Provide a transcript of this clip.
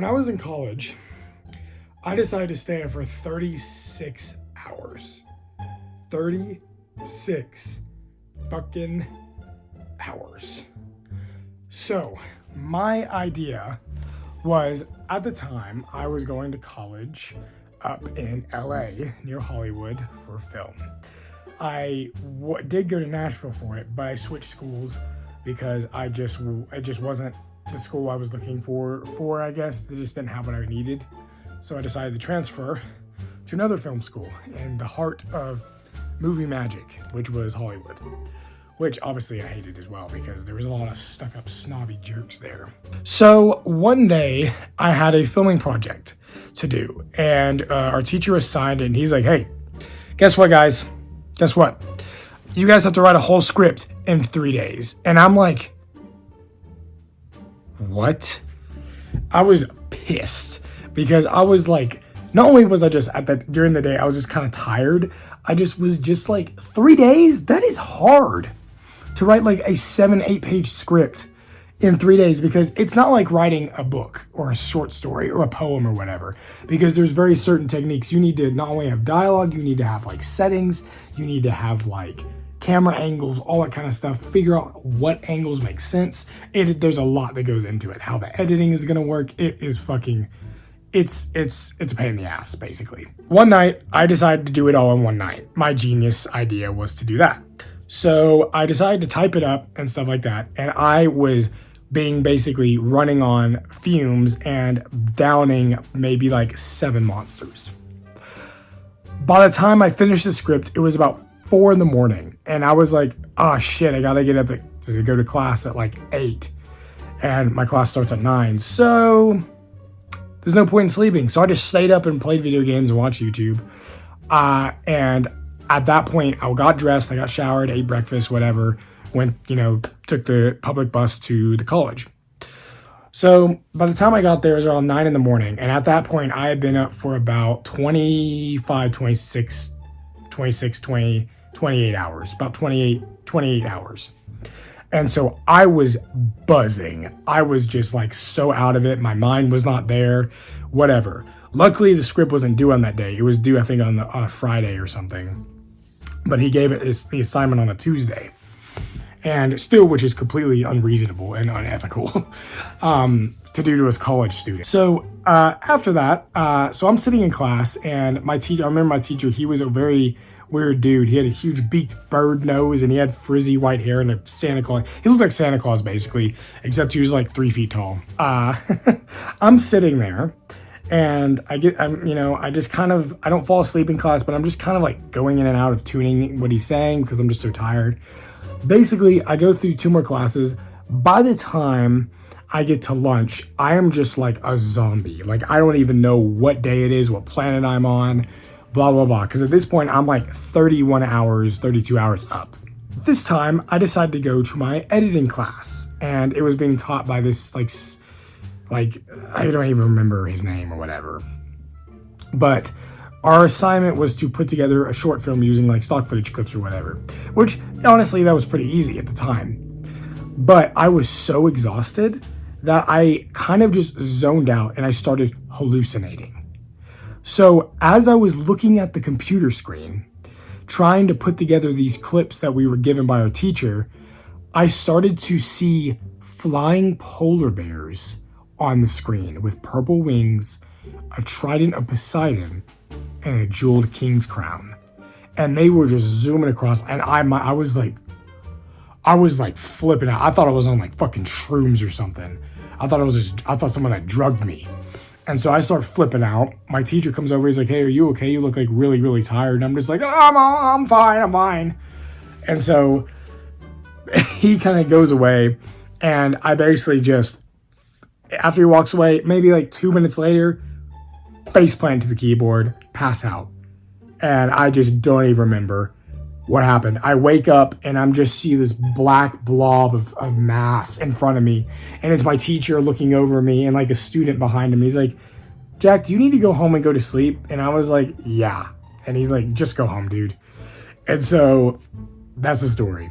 when I was in college, I decided to stay for 36 hours. 36 fucking hours. So, my idea was, at the time, I was going to college up in LA near Hollywood for film. I did go to Nashville for it, but I switched schools because it just wasn't the school I was looking for, I guess. They just didn't have what I needed. So I decided to transfer to another film school in the heart of movie magic, which was Hollywood. Which obviously I hated as well because there was a lot of stuck-up snobby jerks there. So one day I had a filming project to do, and our teacher assigned it, and he's like, hey, guess what, guys? Guess what? You guys have to write a whole script in 3 days. And I'm like, what? I was pissed because I was like, not only was I just during the day, I was just kind of tired. I was just like, 3 days? That is hard to write like a 7-8 page script in 3 days, because it's not like writing a book or a short story or a poem or whatever, because there's very certain techniques. You need to not only have dialogue, you need to have like settings, you need to have like camera angles, all that kind of stuff, figure out what angles make sense. There's a lot that goes into it. How the editing is going to work. It is fucking, it's a pain in the ass, basically. One night, I decided to do it all in one night. My genius idea was to do that. So I decided to type it up and stuff like that. And I was being basically running on fumes and downing maybe like 7 monsters. By the time I finished the script, it was about 4 a.m. and I was like, oh shit, I gotta get up to go to class at like 8, and my class starts at 9, so there's no point in sleeping. So I just stayed up and played video games and watched YouTube, and at that point I got dressed, I got showered, ate breakfast, whatever, took the public bus to the college. So by the time I got there, it was around 9 a.m, and at that point I had been up for about 28 hours, about 28 hours. And so I was buzzing. I was just like so out of it. My mind was not there, whatever. Luckily, the script wasn't due on that day. It was due, I think, on a Friday or something. But he gave it the assignment on a Tuesday. And still, which is completely unreasonable and unethical to do to his college student. So after that, so I'm sitting in class, and my teacher, I remember my teacher, he was a very weird dude. He had a huge beaked bird nose, and he had frizzy white hair and a Santa Claus. He looked like Santa Claus, basically, except he was like 3 feet tall. I'm sitting there, and I don't fall asleep in class, but I'm just kind of like going in and out of tuning what he's saying because I'm just so tired. Basically, I go through 2 more classes. By the time I get to lunch, I am just like a zombie. Like, I don't even know what day it is, what planet I'm on, blah, blah, blah. Because at this point, I'm like 32 hours up. This time, I decided to go to my editing class. And it was being taught by this, like I don't even remember his name or whatever. But our assignment was to put together a short film using like stock footage clips or whatever, which honestly, that was pretty easy at the time. But I was so exhausted that I kind of just zoned out and I started hallucinating. So as I was looking at the computer screen, trying to put together these clips that we were given by our teacher, I started to see flying polar bears on the screen with purple wings, a trident of Poseidon, and a jeweled king's crown. And they were just zooming across, and I was like flipping out. I thought I was on like fucking shrooms or something. I thought someone had drugged me. And so I start flipping out. My teacher comes over, he's like, hey, are you okay? You look like really, really tired. And I'm just like, oh, I'm fine. And so he kind of goes away, and I basically just, after he walks away, maybe like 2 minutes later, face plant to the keyboard, pass out. And I just don't even remember what happened. I wake up and I'm just see this black blob of mass in front of me. And it's my teacher looking over me and like a student behind him. He's like, Jack, do you need to go home and go to sleep? And I was like, yeah. And he's like, just go home, dude. And so that's the story.